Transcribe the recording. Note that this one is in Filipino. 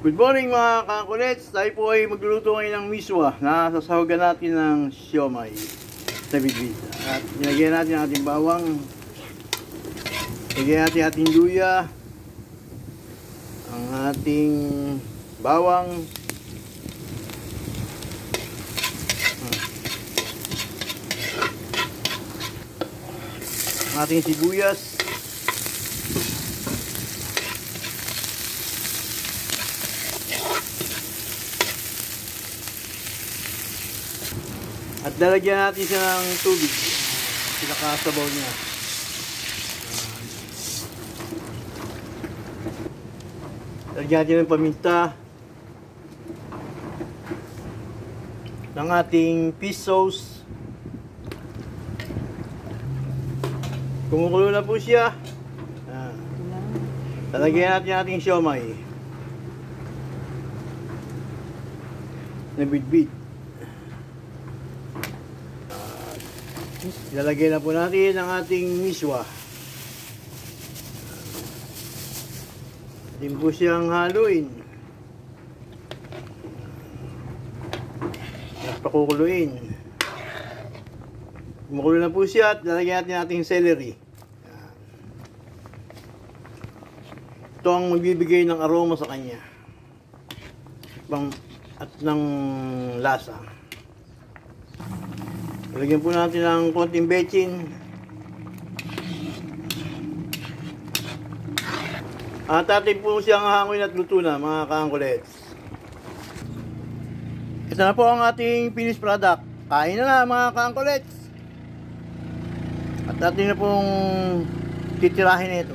Good morning mga kakulets. Tayo po ay magluluto ngayon ng miswa na sasahugan natin ng siomay sa bibig. At nilagyan natin ang ating bawang, nilagyan natin ating luya, ang ating bawang, ang ating sibuyas, at lalagyan natin siya ng tubig, pinakasabaw niya. Lalagyan natin ng paminta, ng ating fish sauce. Kumukulo na po siya. Lalagyan natin ang ating siomay na bit-bit. Ilalagay na po natin ang ating miswa. Atin po siyang haluin. At pakukuluin. Kumukulo na po siya at lalagyan natin ang ating celery. Ito ang magbibigay ng aroma sa kanya. At ng lasa. Lagyan po natin ng konting bechin. At atin po siyang hangin at luto na mga kaangkulets. Ito na po ang ating finished product. Kain na na mga kaangkulets. At atin na pong titirahin ito.